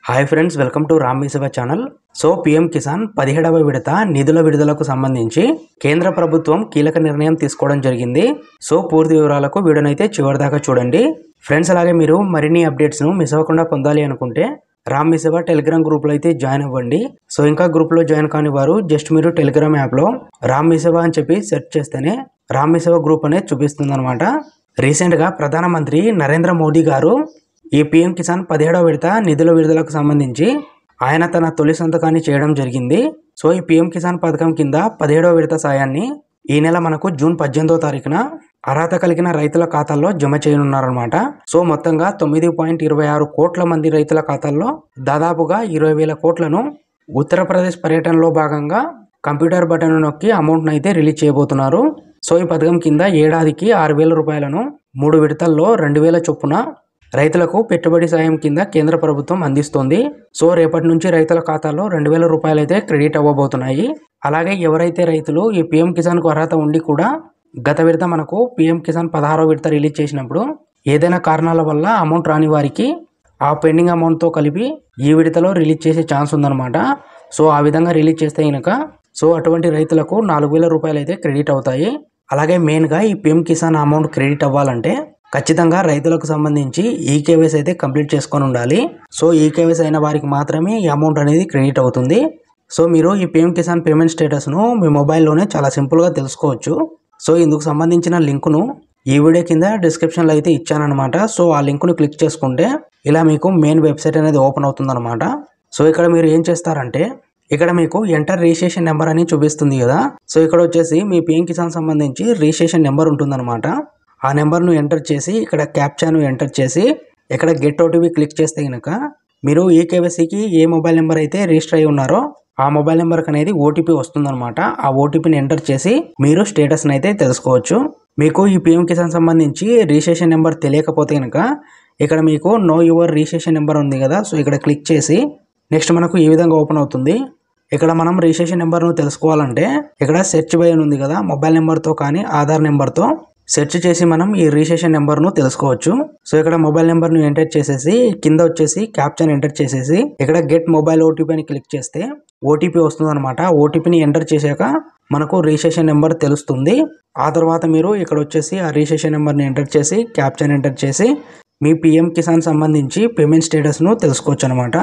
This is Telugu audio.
Hi friends, welcome to Ram మీ సేవ ఛానల్. సో పీఎం కిసాన్ 17వ విడత నిధుల విడుదలకు సంబంధించి కేంద్ర ప్రభుత్వం కీలక నిర్ణయం తీసుకోవడం జరిగింది. సో పూర్తి వివరాలకు వీడియోనైతే చివరిదాకా చూడండి ఫ్రెండ్స్. అలాగే మీరు మరిన్ని అప్డేట్స్ను మిస్ అవ్వకుండా పొందాలి అనుకుంటే రామ్ మీ సేవ టెలిగ్రామ్ గ్రూప్లో అయితే జాయిన్ అవ్వండి. సో ఇంకా గ్రూప్లో జాయిన్ కాని వారు జస్ట్ మీరు టెలిగ్రామ్ యాప్లో రామ్ మీ సేవ అని చెప్పి సెర్చ్ చేస్తేనే రామ్ మీ సేవ గ్రూప్ అనేది చూపిస్తుంది అనమాట. రీసెంట్గా ప్రధానమంత్రి నరేంద్ర మోదీ గారు ఈ పీఎం కిసాన్ 17వ విడత నిధుల విడుదలకు సంబంధించి ఆయన తన తొలి సంతకాన్ని చేయడం జరిగింది. సో ఈ పీఎం కిసాన్ పథకం కింద 17వ విడత సాయాన్ని ఈ నెల మనకు జూన్ 18వ తారీఖున అర్హత కలిగిన రైతుల ఖాతాల్లో జమ చేయనున్నారనమాట. సో మొత్తంగా 9.26 కోట్ల మంది రైతుల ఖాతాల్లో దాదాపుగా 20,000 కోట్లను ఉత్తరప్రదేశ్ పర్యటనలో భాగంగా కంప్యూటర్ బటన్ నొక్కి అమౌంట్ను అయితే రిలీజ్ చేయబోతున్నారు. సో ఈ పథకం కింద ఏడాదికి 6,000 రూపాయలను 3 విడతల్లో 2,000 చొప్పున రైతులకు పెట్టుబడి సాయం కింద కేంద్ర ప్రభుత్వం అందిస్తోంది. సో రేపటి నుంచి రైతుల ఖాతాలో 2,000 రూపాయలు అయితే క్రెడిట్ అవ్వబోతున్నాయి. అలాగే ఎవరైతే రైతులు ఈ పీఎం కిసాన్కు అర్హత ఉండి కూడా గత విడత మనకు పీఎం కిసాన్ 16వ విడత రిలీజ్ చేసినప్పుడు ఏదైనా కారణాల వల్ల అమౌంట్ రాని వారికి ఆ పెండింగ్ అమౌంట్తో కలిపి ఈ విడతలో రిలీజ్ చేసే ఛాన్స్ ఉందన్నమాట. సో ఆ విధంగా రిలీజ్ చేస్తే కనుక సో అటువంటి రైతులకు 4,000 రూపాయలు అయితే క్రెడిట్ అవుతాయి. అలాగే మెయిన్గా ఈ పీఎం కిసాన్ అమౌంట్ క్రెడిట్ అవ్వాలంటే ఖచ్చితంగా రైతులకు సంబంధించి ఈకేవైసీ అయితే కంప్లీట్ చేసుకొని ఉండాలి. సో ఈకేవైసీ అయిన వారికి మాత్రమే ఈ అమౌంట్ అనేది క్రెడిట్ అవుతుంది. సో మీరు ఈ పీఎం కిసాన్ పేమెంట్ స్టేటస్ను మీ మొబైల్లోనే చాలా సింపుల్గా తెలుసుకోవచ్చు. సో ఇందుకు సంబంధించిన లింకును ఈ వీడియో కింద డిస్క్రిప్షన్లో అయితే ఇచ్చానమాట. సో ఆ లింకును క్లిక్ చేసుకుంటే ఇలా మీకు మెయిన్ వెబ్సైట్ అనేది ఓపెన్ అవుతుందన్నమాట. సో ఇక్కడ మీరు ఏం చేస్తారంటే ఇక్కడ మీకు ఎంటర్ రిజిస్ట్రేషన్ నెంబర్ అని చూపిస్తుంది కదా. సో ఇక్కడ వచ్చేసి మీ పీఎం కిసాన్ సంబంధించి రిజిస్ట్రేషన్ నెంబర్ ఉంటుందన్నమాట. ఆ నెంబర్ను ఎంటర్ చేసి ఇక్కడ క్యాప్చాను ఎంటర్ చేసి ఇక్కడ గెట్ ఓటీపీ క్లిక్ చేస్తే కనుక మీరు ఈకేవైసీకి ఏ మొబైల్ నెంబర్ అయితే రిజిస్టర్ అయి ఉన్నారో ఆ మొబైల్ నెంబర్కి అనేది ఓటీపీ వస్తుందన్నమాట. ఆ ఓటీపీని ఎంటర్ చేసి మీరు స్టేటస్ని అయితే తెలుసుకోవచ్చు. మీకు ఈ పీఎం కిసాన్ సంబంధించి రిజిస్ట్రేషన్ నెంబర్ తెలియకపోతే కనుక ఇక్కడ మీకు నో యువర్ రిజిస్ట్రేషన్ నెంబర్ ఉంది కదా. సో ఇక్కడ క్లిక్ చేసి నెక్స్ట్ మనకు ఈ విధంగా ఓపెన్ అవుతుంది. ఇక్కడ మనం రిజిస్ట్రేషన్ నెంబర్ను తెలుసుకోవాలంటే ఇక్కడ సెర్చ్ బై అని ఉంది కదా, మొబైల్ నెంబర్తో కానీ ఆధార్ నెంబర్తో సెర్చ్ చేసి మనం ఈ రిజిస్ట్రేషన్ నెంబర్ను తెలుసుకోవచ్చు. సో ఇక్కడ మొబైల్ నెంబర్ను ఎంటర్ చేసేసి కింద వచ్చేసి క్యాప్చర్ ఎంటర్ చేసేసి ఇక్కడ గెట్ మొబైల్ ఓటీపీ అని క్లిక్ చేస్తే ఓటీపీ వస్తుంది అనమాట. ఓటీపీని ఎంటర్ చేశాక మనకు రిజిస్ట్రేషన్ నెంబర్ తెలుస్తుంది. ఆ తర్వాత మీరు ఇక్కడ వచ్చేసి ఆ రిజిస్ట్రేషన్ నెంబర్ని ఎంటర్ చేసి క్యాప్చర్ ఎంటర్ చేసి మీ పీఎం కిసాన్ సంబంధించి పేమెంట్ స్టేటస్ను తెలుసుకోవచ్చు అనమాట.